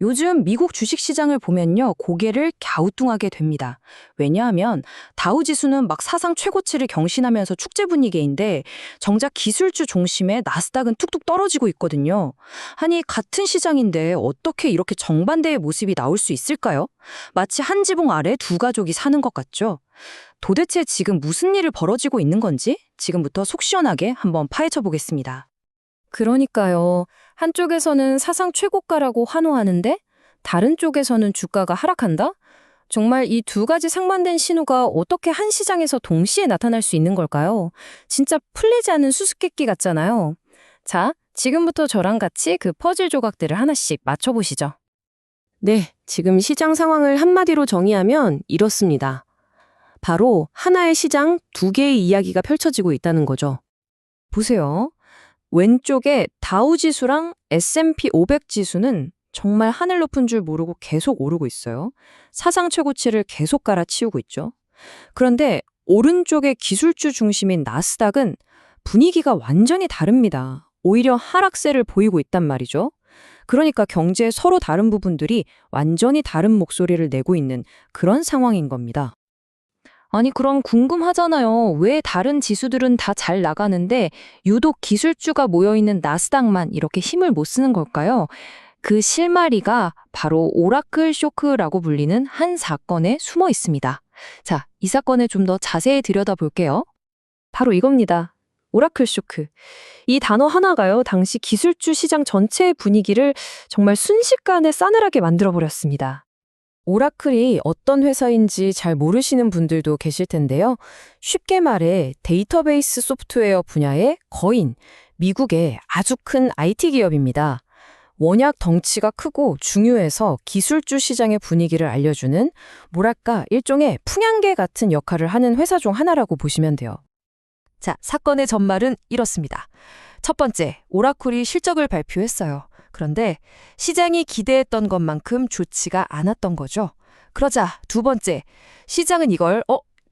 요즘 미국 주식시장을 보면요, 고개를 갸우뚱하게 됩니다. 왜냐하면 다우지수는 막 사상 최고치를 경신하면서 축제 분위기인데 정작 기술주 중심의 나스닥은 툭툭 떨어지고 있거든요. 아니, 같은 시장인데 어떻게 이렇게 정반대의 모습이 나올 수 있을까요? 마치 한 지붕 아래 두 가족이 사는 것 같죠? 도대체 지금 무슨 일이 벌어지고 있는 건지 지금부터 속 시원하게 한번 파헤쳐 보겠습니다. 그러니까요. 한쪽에서는 사상 최고가라고 환호하는데 다른 쪽에서는 주가가 하락한다? 정말 이 두 가지 상반된 신호가 어떻게 한 시장에서 동시에 나타날 수 있는 걸까요? 진짜 풀리지 않는 수수께끼 같잖아요. 자, 지금부터 저랑 같이 그 퍼즐 조각들을 하나씩 맞춰보시죠. 네, 지금 시장 상황을 한마디로 정의하면 이렇습니다. 바로 하나의 시장 두 개의 이야기가 펼쳐지고 있다는 거죠. 보세요. 왼쪽에 다우지수랑 S&P 500 지수는 정말 하늘 높은 줄 모르고 계속 오르고 있어요. 사상 최고치를 계속 갈아치우고 있죠. 그런데 오른쪽의 기술주 중심인 나스닥은 분위기가 완전히 다릅니다. 오히려 하락세를 보이고 있단 말이죠. 그러니까 경제의 서로 다른 부분들이 완전히 다른 목소리를 내고 있는 그런 상황인 겁니다. 아니, 그럼 궁금하잖아요. 왜 다른 지수들은 다 잘 나가는데 유독 기술주가 모여있는 나스닥만 이렇게 힘을 못 쓰는 걸까요? 그 실마리가 바로 오라클 쇼크라고 불리는 한 사건에 숨어 있습니다. 자, 이 사건을 좀 더 자세히 들여다볼게요. 바로 이겁니다. 오라클 쇼크. 이 단어 하나가요, 당시 기술주 시장 전체의 분위기를 정말 순식간에 싸늘하게 만들어버렸습니다. 오라클이 어떤 회사인지 잘 모르시는 분들도 계실 텐데요. 쉽게 말해 데이터베이스 소프트웨어 분야의 거인, 미국의 아주 큰 IT 기업입니다. 워낙 덩치가 크고 중요해서 기술주 시장의 분위기를 알려주는 뭐랄까 일종의 풍향계 같은 역할을 하는 회사 중 하나라고 보시면 돼요. 자, 사건의 전말은 이렇습니다. 첫 번째, 오라클이 실적을 발표했어요. 그런데 시장이 기대했던 것만큼 좋지가 않았던 거죠. 그러자 두 번째, 시장은 이걸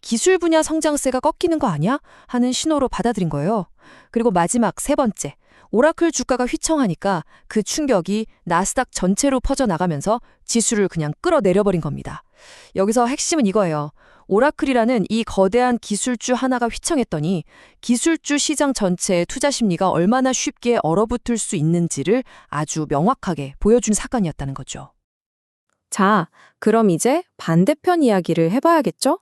기술 분야 성장세가 꺾이는 거 아니야? 하는 신호로 받아들인 거예요. 그리고 마지막 세 번째, 오라클 주가가 휘청하니까 그 충격이 나스닥 전체로 퍼져나가면서 지수를 그냥 끌어내려버린 겁니다. 여기서 핵심은 이거예요. 오라클이라는 이 거대한 기술주 하나가 휘청했더니 기술주 시장 전체의 투자 심리가 얼마나 쉽게 얼어붙을 수 있는지를 아주 명확하게 보여준 사건이었다는 거죠. 자, 그럼 이제 반대편 이야기를 해봐야겠죠?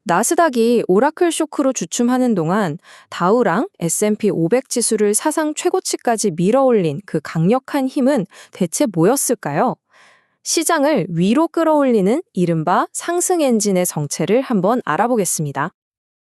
나스닥이 오라클 쇼크로 주춤하는 동안 다우랑 S&P 500 지수를 사상 최고치까지 밀어올린 그 강력한 힘은 대체 뭐였을까요? 시장을 위로 끌어올리는 이른바 상승 엔진의 정체를 한번 알아보겠습니다.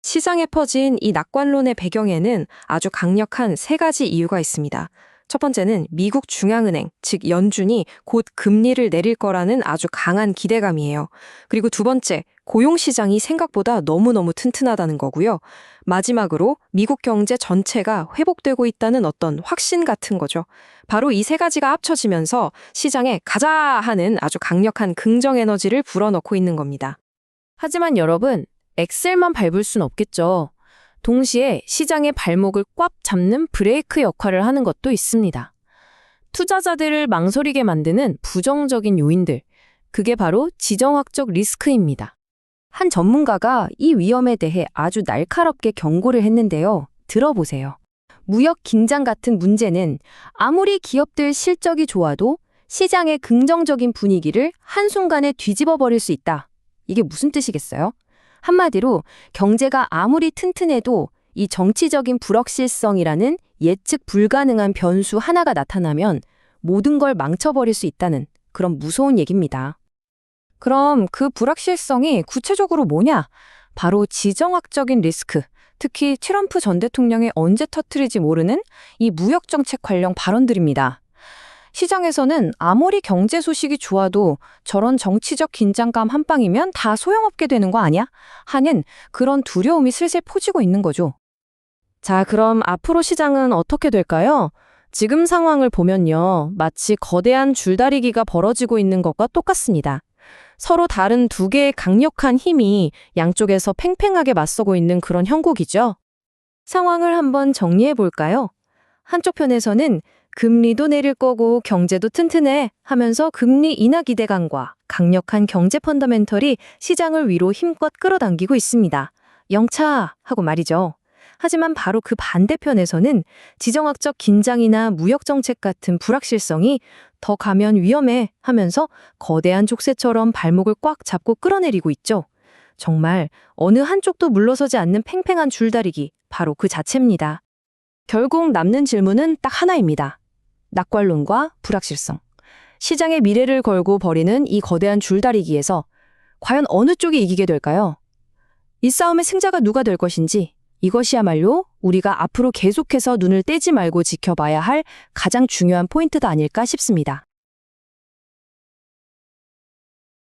시장에 퍼진 이 낙관론의 배경에는 아주 강력한 세 가지 이유가 있습니다. 첫 번째는 미국 중앙은행, 즉 연준이 곧 금리를 내릴 거라는 아주 강한 기대감이에요. 그리고 두 번째, 고용시장이 생각보다 너무너무 튼튼하다는 거고요. 마지막으로 미국 경제 전체가 회복되고 있다는 어떤 확신 같은 거죠. 바로 이 세 가지가 합쳐지면서 시장에 가자 하는 아주 강력한 긍정 에너지를 불어넣고 있는 겁니다. 하지만 여러분, 엑셀만 밟을 순 없겠죠. 동시에 시장의 발목을 꽉 잡는 브레이크 역할을 하는 것도 있습니다. 투자자들을 망설이게 만드는 부정적인 요인들, 그게 바로 지정학적 리스크입니다. 한 전문가가 이 위험에 대해 아주 날카롭게 경고를 했는데요. 들어보세요. 무역 긴장 같은 문제는 아무리 기업들 실적이 좋아도 시장의 긍정적인 분위기를 한순간에 뒤집어 버릴 수 있다. 이게 무슨 뜻이겠어요? 한마디로 경제가 아무리 튼튼해도 이 정치적인 불확실성이라는 예측 불가능한 변수 하나가 나타나면 모든 걸 망쳐버릴 수 있다는 그런 무서운 얘기입니다. 그럼 그 불확실성이 구체적으로 뭐냐? 바로 지정학적인 리스크, 특히 트럼프 전 대통령이 언제 터뜨릴지 모르는 이 무역정책 관련 발언들입니다. 시장에서는 아무리 경제 소식이 좋아도 저런 정치적 긴장감 한 방이면 다 소용없게 되는 거 아니야? 하는 그런 두려움이 슬슬 퍼지고 있는 거죠. 자, 그럼 앞으로 시장은 어떻게 될까요? 지금 상황을 보면요, 마치 거대한 줄다리기가 벌어지고 있는 것과 똑같습니다. 서로 다른 두 개의 강력한 힘이 양쪽에서 팽팽하게 맞서고 있는 그런 형국이죠. 상황을 한번 정리해 볼까요? 한쪽 편에서는 금리도 내릴 거고 경제도 튼튼해 하면서 금리 인하 기대감과 강력한 경제 펀더멘털이 시장을 위로 힘껏 끌어당기고 있습니다. 영차 하고 말이죠. 하지만 바로 그 반대편에서는 지정학적 긴장이나 무역 정책 같은 불확실성이 더 가면 위험해 하면서 거대한 족쇄처럼 발목을 꽉 잡고 끌어내리고 있죠. 정말 어느 한쪽도 물러서지 않는 팽팽한 줄다리기, 바로 그 자체입니다. 결국 남는 질문은 딱 하나입니다. 낙관론과 불확실성. 시장의 미래를 걸고 벌이는 이 거대한 줄다리기에서 과연 어느 쪽이 이기게 될까요? 이 싸움의 승자가 누가 될 것인지, 이것이야말로 우리가 앞으로 계속해서 눈을 떼지 말고 지켜봐야 할 가장 중요한 포인트가 아닐까 싶습니다.